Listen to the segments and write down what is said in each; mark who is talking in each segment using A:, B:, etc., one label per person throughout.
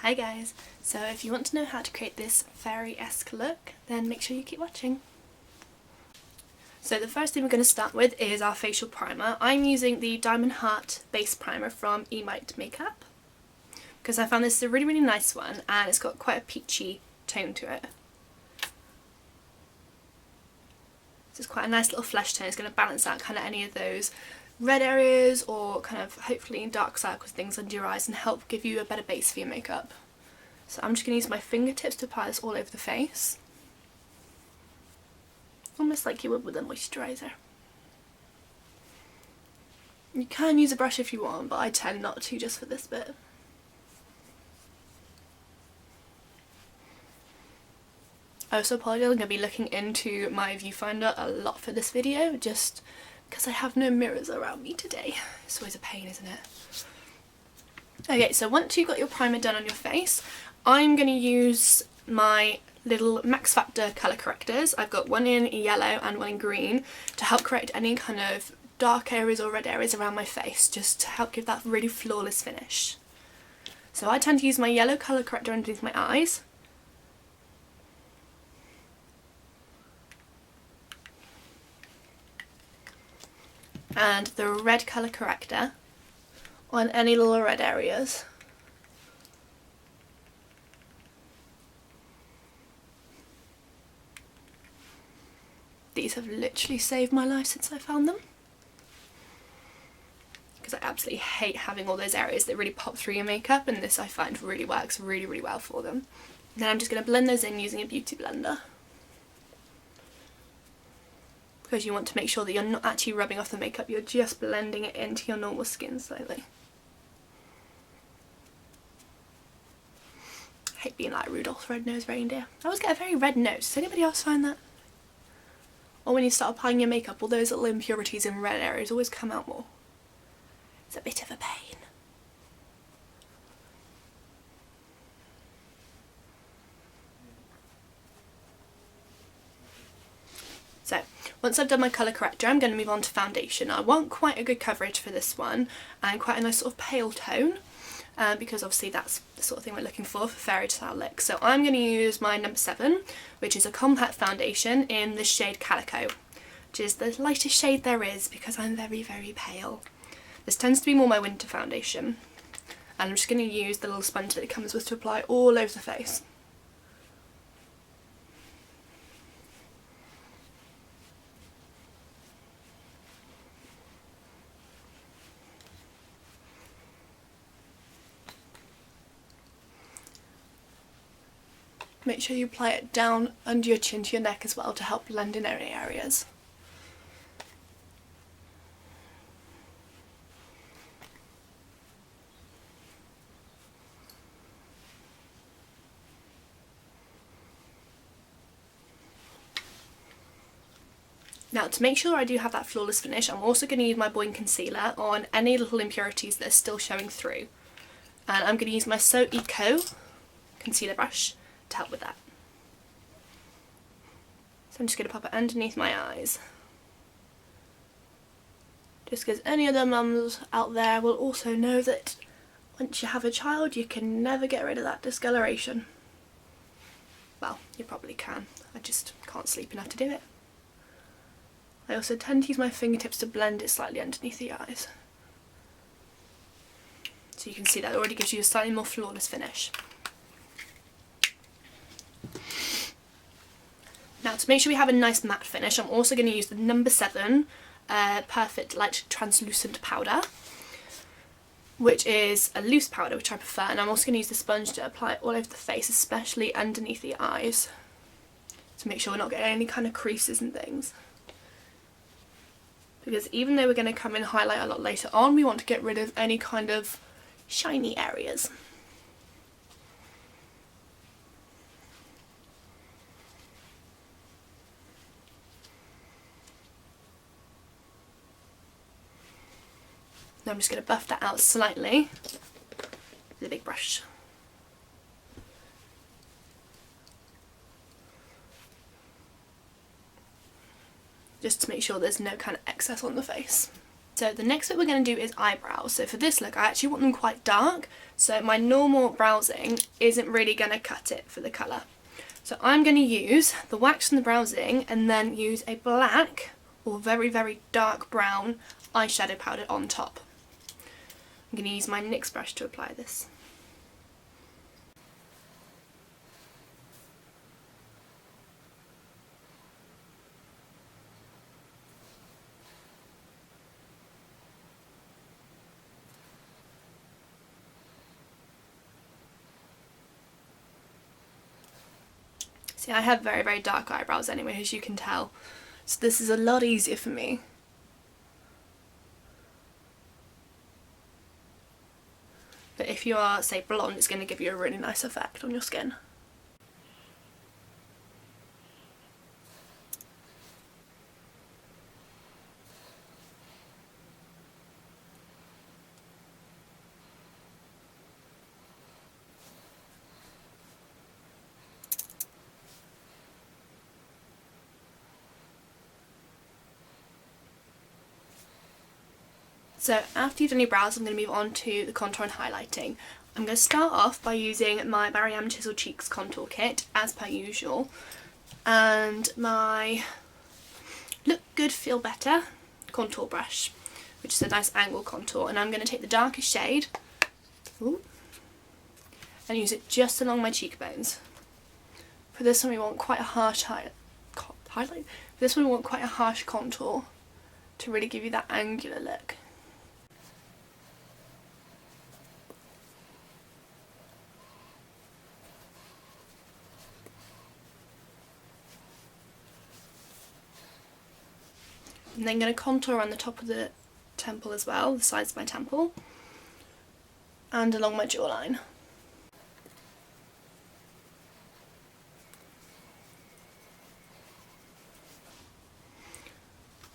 A: Hi guys, so if you want to know how to create this fairy-esque look, then make sure you keep watching. So the first thing we're going to start with is our facial primer. I'm using the Diamond Heart base primer from Emite Makeup because I found this is a really nice one and it's got quite a peachy tone to it. So it's quite a nice little flesh tone. It's going to balance out kind of any of those red areas or kind of hopefully dark circles, things under your eyes, and help give you a better base for your makeup. So I'm just going to use my fingertips to apply this all over the face. Almost like you would with a moisturiser. You can use a brush if you want, but I tend not to just for this bit. I also apologise, I'm going to be looking into my viewfinder a lot for this video, just because I have no mirrors around me today. It's always a pain, isn't it? Okay, so once you've got your primer done on your face, I'm going to use my little Max Factor colour correctors. I've got one in yellow and one in green to help correct any kind of dark areas or red areas around my face, just to help give that really flawless finish. So I tend to use my yellow colour corrector underneath my eyes. And the red colour corrector on any little red areas. These have literally saved my life since I found them, because I absolutely hate having all those areas that really pop through your makeup, and this I find really works really well for them. Then I'm just going to blend those in using a beauty blender, because you want to make sure that you're not actually rubbing off the makeup, you're just blending it into your normal skin slightly. I hate being like Rudolph's red-nosed reindeer. I always get a very red nose. Does anybody else find that? Or when you start applying your makeup, all those little impurities in red areas always come out more. It's a bit of a pain. So, once I've done my colour corrector, I'm going to move on to foundation. I want quite a good coverage for this one, and quite a nice sort of pale tone, because obviously that's the sort of thing we're looking for fairytale-esque. So I'm going to use my number 7, which is a compact foundation in the shade Calico, which is the lightest shade there is because I'm very pale. This tends to be more my winter foundation, and I'm just going to use the little sponge that it comes with to apply all over the face. Make sure you apply it down under your chin to your neck as well to help blend in any areas. Now, to make sure I do have that flawless finish, I'm also going to use my Boing Concealer on any little impurities that are still showing through. And I'm going to use my So Eco concealer brush to help with that. So I'm just going to pop it underneath my eyes. Just because any other mums out there will also know that once you have a child, you can never get rid of that discoloration. Well, you probably can. I just can't sleep enough to do it. I also tend to use my fingertips to blend it slightly underneath the eyes. So you can see that already gives you a slightly more flawless finish. Now, to make sure we have a nice matte finish, I'm also going to use the number 7 Perfect Light Translucent Powder, which is a loose powder, which I prefer, and I'm also going to use the sponge to apply it all over the face, especially underneath the eyes, to make sure we're not getting any kind of creases and things. Because even though we're going to come in highlight a lot later on, we want to get rid of any kind of shiny areas. Now I'm just going to buff that out slightly with a big brush. Just to make sure there's no kind of excess on the face. So the next bit we're going to do is eyebrows. So for this look, I actually want them quite dark, so my normal browsing isn't really going to cut it for the colour. So I'm going to use the wax from the browsing and then use a black or very, very dark brown eyeshadow powder on top. I'm going to use my NYX brush to apply this. See, I have very, very dark eyebrows anyway, as you can tell, so this is a lot easier for me. But if you are, say, blonde, it's going to give you a really nice effect on your skin. So after you've done your brows, I'm going to move on to the contour and highlighting. I'm going to start off by using my Barry Chisel Cheeks contour kit, as per usual, and my Look Good Feel Better contour brush, which is a nice angle contour, and I'm going to take the darkest shade and use it just along my cheekbones. For this one we want quite a harsh highlight. For this one we want quite a harsh contour to really give you that angular look. I'm then going to contour around the top of the temple as well, the sides of my temple, and along my jawline.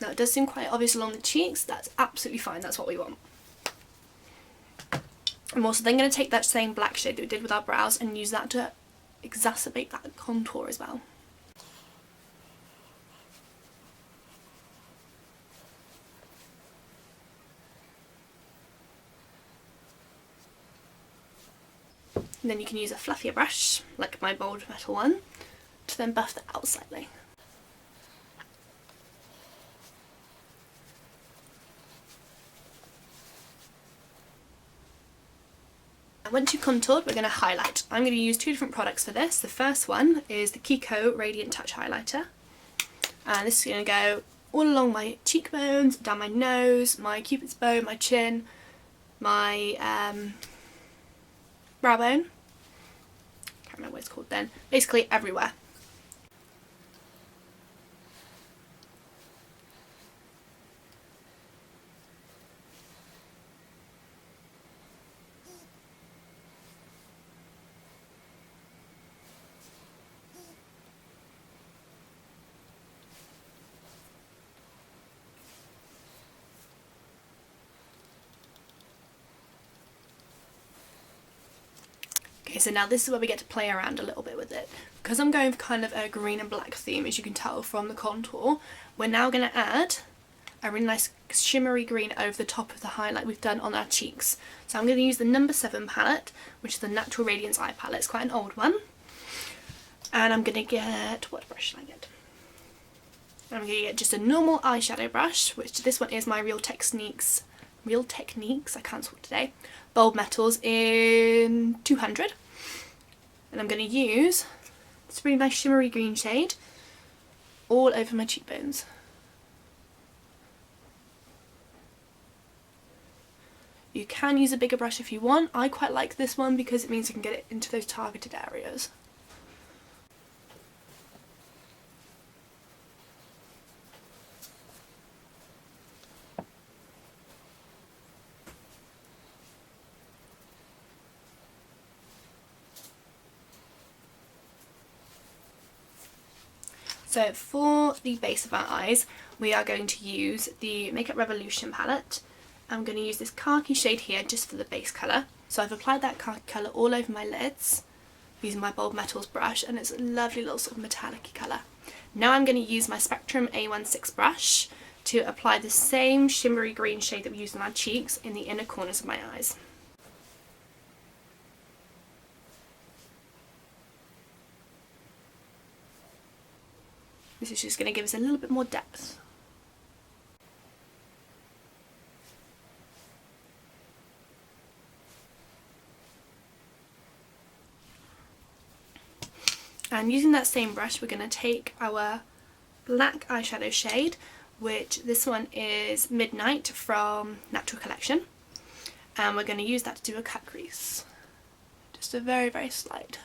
A: Now it does seem quite obvious along the cheeks, that's absolutely fine, that's what we want. I'm also then going to take that same black shade that we did with our brows and use that to exacerbate that contour as well. And then you can use a fluffier brush, like my bold metal one, to then buff that out slightly. And once you've contoured, we're going to highlight. I'm going to use two different products for this. The first one is the Kiko Radiant Touch Highlighter. And this is going to go all along my cheekbones, down my nose, my cupid's bow, my chin, my brow bone. Can't remember what it's called then. Basically everywhere. Okay, so now this is where we get to play around a little bit with it. Because I'm going for kind of a green and black theme, as you can tell from the contour, we're now going to add a really nice shimmery green over the top of the highlight we've done on our cheeks. So I'm going to use the number 7 palette, which is the Natural Radiance Eye palette. It's quite an old one. And I'm going to get, what brush should I get? I'm going to get just a normal eyeshadow brush, which this one is my Real Techniques, I can't talk today, Bold Metals in 200. And I'm going to use this really nice shimmery green shade all over my cheekbones. You can use a bigger brush if you want. I quite like this one because it means you can get it into those targeted areas. So for the base of our eyes, we are going to use the Makeup Revolution palette. I'm going to use this khaki shade here just for the base colour. So I've applied that khaki colour all over my lids using my Bold Metals brush, and it's a lovely little sort of metallic colour. Now I'm going to use my Spectrum A16 brush to apply the same shimmery green shade that we used on our cheeks in the inner corners of my eyes. This is just going to give us a little bit more depth. And using that same brush, we're going to take our black eyeshadow shade, which this one is Midnight from Natural Collection, and we're going to use that to do a cut crease. Just a very, very slight.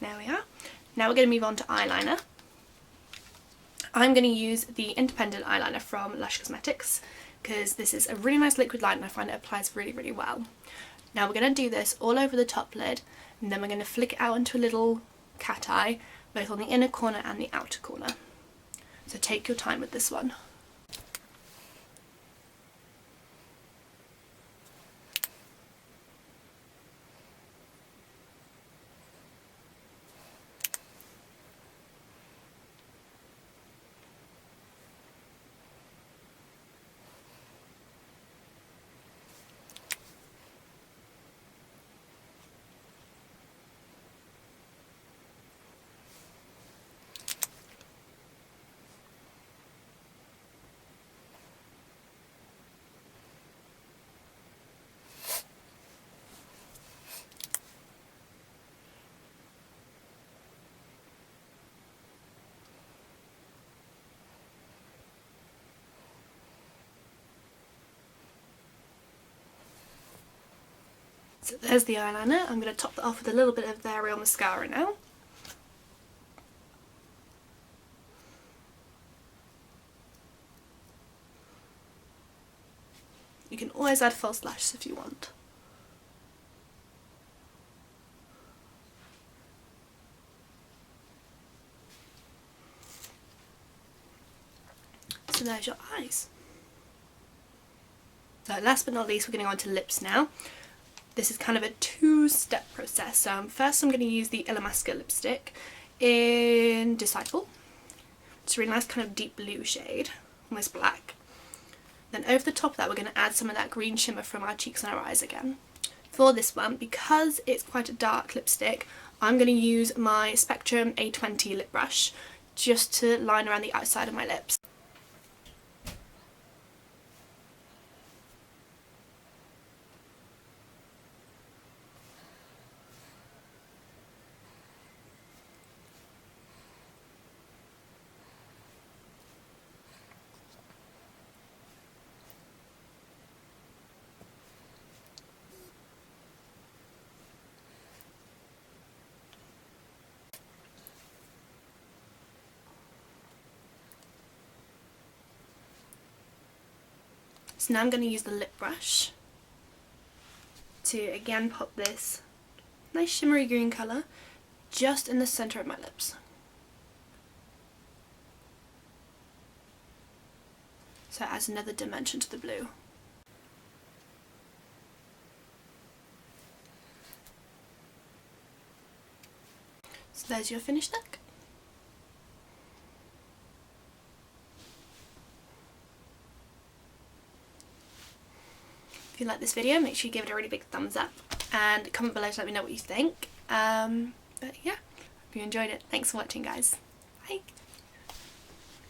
A: There we are. Now we're going to move on to eyeliner. I'm going to use the Independent eyeliner from Lush Cosmetics because this is a really nice liquid liner and I find it applies really, really well. Now we're going to do this all over the top lid, and then we're going to flick it out into a little cat eye, both on the inner corner and the outer corner. So take your time with this one. So there's the eyeliner. I'm going to top that off with a little bit of Faerie mascara now. You can always add false lashes if you want. So there's your eyes. So last but not least, we're going on to lips now. This is kind of a two-step process. First I'm going to use the Illamasqua lipstick in Disciple. It's a really nice kind of deep blue shade, almost black. Then over the top of that we're going to add some of that green shimmer from our cheeks and our eyes again. For this one, because it's quite a dark lipstick, I'm going to use my Spectrum A20 lip brush just to line around the outside of my lips. So now I'm going to use the lip brush to again pop this nice shimmery green colour just in the centre of my lips. So it adds another dimension to the blue. So there's your finished look. If you like this video, make sure you give it a really big thumbs up and comment below to let me know what you think. But yeah, hope you enjoyed it. Thanks for watching, guys. Bye.